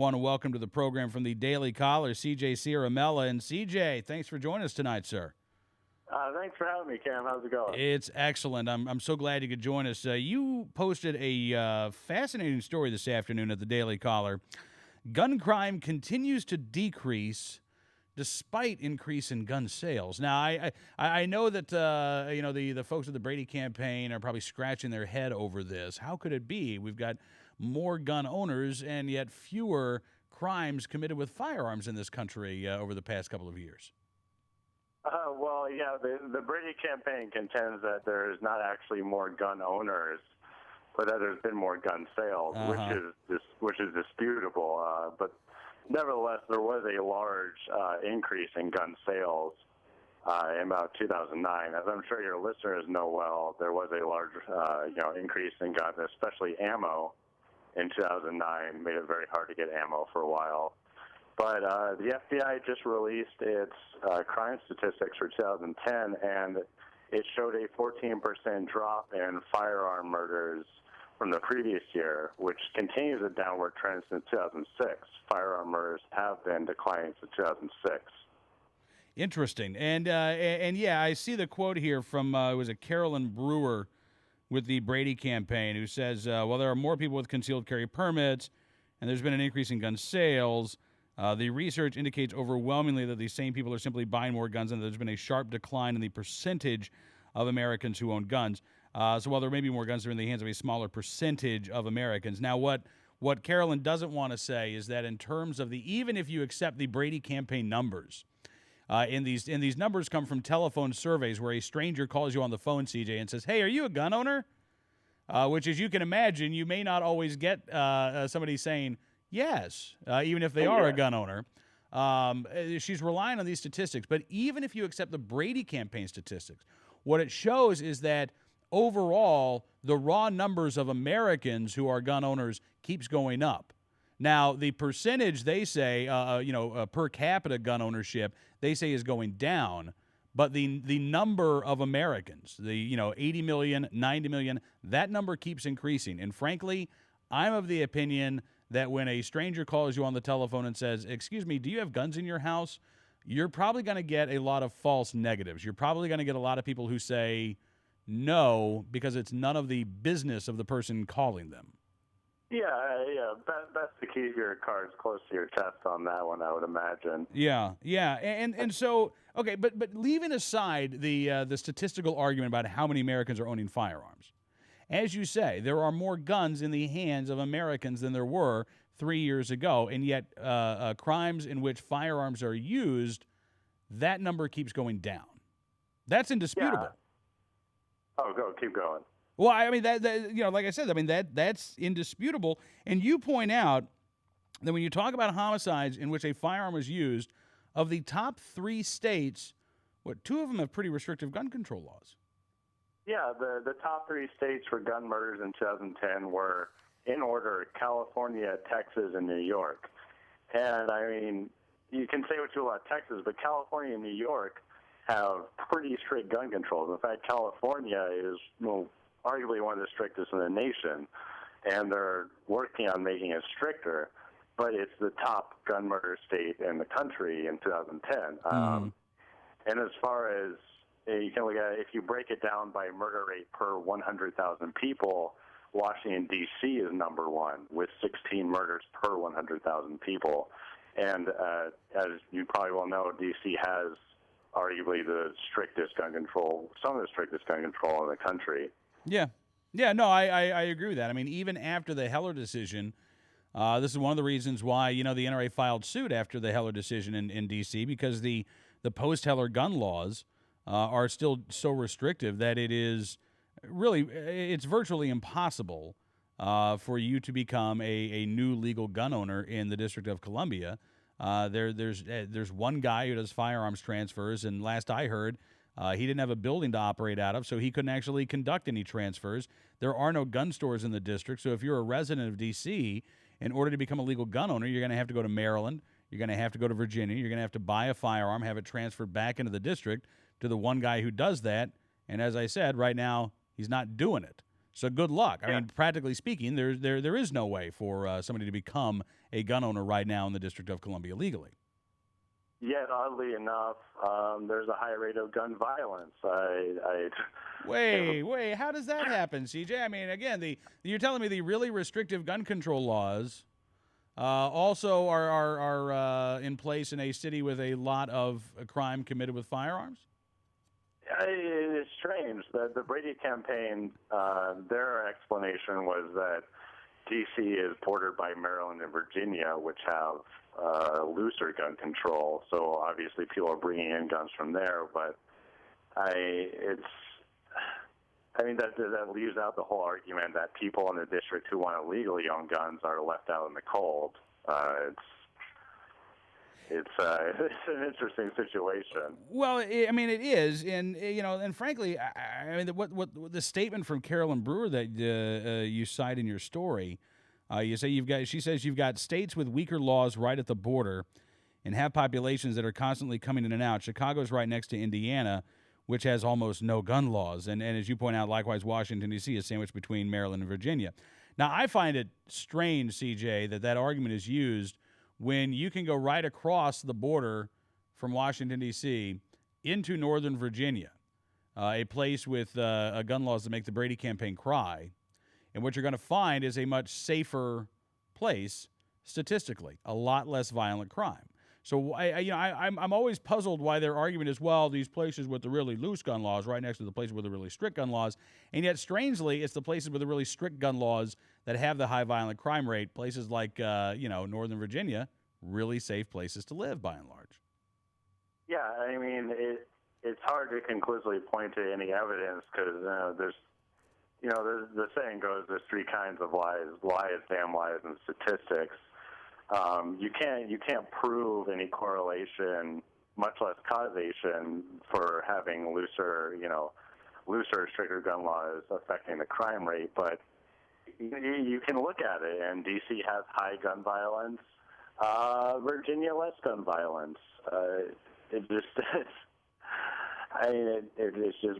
Want to welcome to the program from the Daily Caller, CJ Ciaramella. And CJ, thanks for joining us tonight, sir. Thanks for having me, Cam. How's it going? It's excellent. I'm so glad you could join us. You posted a fascinating story this afternoon at the Daily Caller. Gun crime continues to decrease despite increase in gun sales. Now, I know that the folks at the Brady Campaign are probably scratching their head over this. How could it be? We've got more gun owners and yet fewer crimes committed with firearms in this country over the past couple of years. The Brady Campaign contends that there's not actually more gun owners, but that there's been more gun sales, which is disputable. But nevertheless, there was a large increase in gun sales in about 2009. As I'm sure your listeners know well, there was a large increase in guns, especially ammo, in 2009. Made it very hard to get ammo for a while. But the FBI just released its crime statistics for 2010, and it showed a 14% drop in firearm murders from the previous year, which continues a downward trend since 2006. Firearm murders have been declining since 2006. Interesting. And yeah, I see the quote here from, it was a Carolyn Brewer with the Brady Campaign, who says, well, there are more people with concealed carry permits, and there's been an increase in gun sales. The research indicates overwhelmingly that these same people are simply buying more guns, and there's been a sharp decline in the percentage of Americans who own guns. So while there may be more guns, they're in the hands of a smaller percentage of Americans. Now, what Carolyn doesn't want to say is that in terms of even if you accept the Brady Campaign numbers, and these numbers come from telephone surveys where a stranger calls you on the phone, CJ, and says, "Hey, are you a gun owner?" Which, as you can imagine, you may not always get somebody saying yes, even if they are a gun owner. She's relying on these statistics. But even if you accept the Brady Campaign statistics, what it shows is that overall, the raw numbers of Americans who are gun owners keeps going up. Now, the percentage, they say, per capita gun ownership, they say is going down. But the number of Americans, 80 million, 90 million, that number keeps increasing. And frankly, I'm of the opinion that when a stranger calls you on the telephone and says, "Excuse me, do you have guns in your house?" you're probably going to get a lot of false negatives. You're probably going to get a lot of people who say no because it's none of the business of the person calling them. Yeah. Best to keep your cards close to your chest on that one, I would imagine. Yeah. And so, okay, but leaving aside the statistical argument about how many Americans are owning firearms, as you say, there are more guns in the hands of Americans than there were 3 years ago, and yet crimes in which firearms are used, that number keeps going down. That's indisputable. Yeah. Oh, keep going. Well, I mean, that like I said, I mean, that's indisputable. And you point out that when you talk about homicides in which a firearm was used, of the top 3 states, two of them have pretty restrictive gun control laws. Yeah, the top 3 states for gun murders in 2010 were, in order, California, Texas, and New York. And, I mean, you can say what you will about Texas, but California and New York have pretty strict gun controls. In fact, California is, arguably one of the strictest in the nation, and they're working on making it stricter, but it's the top gun murder state in the country in 2010. And as far as you can look at it, if you break it down by murder rate per 100,000 people, Washington, D.C. is number 1 with 16 murders per 100,000 people. And as you probably well know, D.C. has arguably the strictest gun control, some of the strictest gun control in the country. Yeah, no, I agree with that. I mean, even after the Heller decision, this is one of the reasons why, the NRA filed suit after the Heller decision in D.C., because the post-Heller gun laws are still so restrictive that it's virtually impossible for you to become a new legal gun owner in the District of Columbia. There's one guy who does firearms transfers, and last I heard, he didn't have a building to operate out of, so he couldn't actually conduct any transfers. There are no gun stores in the district, so if you're a resident of D.C., in order to become a legal gun owner, you're going to have to go to Maryland, you're going to have to go to Virginia, you're going to have to buy a firearm, have it transferred back into the district to the one guy who does that, and as I said, right now, he's not doing it. So good luck. I mean, practically speaking, there is no way for somebody to become a gun owner right now in the District of Columbia legally. Yet, oddly enough, there's a high rate of gun violence. Wait, how does that happen, CJ? I mean, again, you're telling me the really restrictive gun control laws also are in place in a city with a lot of crime committed with firearms? It's strange that the Brady campaign, their explanation was that D.C. is bordered by Maryland and Virginia, which have looser gun control. So obviously people are bringing in guns from there. But that leaves out the whole argument that people in the district who want to legally own guns are left out in the cold. It's an interesting situation. Well, I mean, it is, and frankly, I mean, what the statement from Carolyn Brewer that you cite in your story, you say she says you've got states with weaker laws right at the border, and have populations that are constantly coming in and out. Chicago's right next to Indiana, which has almost no gun laws, and as you point out, likewise, Washington D.C. is sandwiched between Maryland and Virginia. Now, I find it strange, CJ, that argument is used when you can go right across the border from Washington, D.C. into Northern Virginia, a place with gun laws that make the Brady campaign cry. And what you're going to find is a much safer place statistically, a lot less violent crime. So I'm always puzzled why their argument is, well, these places with the really loose gun laws right next to the places with the really strict gun laws, and yet strangely, it's the places with the really strict gun laws that have the high violent crime rate. Places like Northern Virginia, really safe places to live by and large. Yeah, I mean it's hard to conclusively point to any evidence because there's the saying goes there's three kinds of lies: damn lies, and statistics. You can't prove any correlation, much less causation, for having looser, stricter gun laws affecting the crime rate. But you can look at it, and D.C. has high gun violence, Virginia less gun violence. It just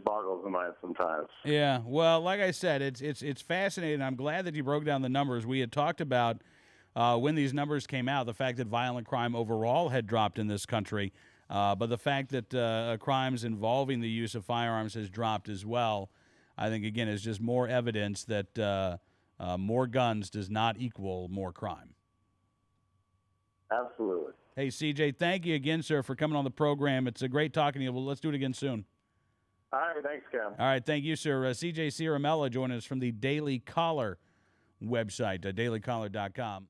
boggles the mind sometimes. Yeah, well, like I said, it's fascinating. I'm glad that you broke down the numbers. We had talked about when these numbers came out, the fact that violent crime overall had dropped in this country, but the fact that crimes involving the use of firearms has dropped as well, I think, again, is just more evidence that more guns does not equal more crime. Absolutely. Hey, CJ, thank you again, sir, for coming on the program. It's great talking to you. Well, let's do it again soon. All right, thanks, Cam. All right, thank you, sir. CJ Ciaramella joining us from the Daily Caller website, dailycaller.com.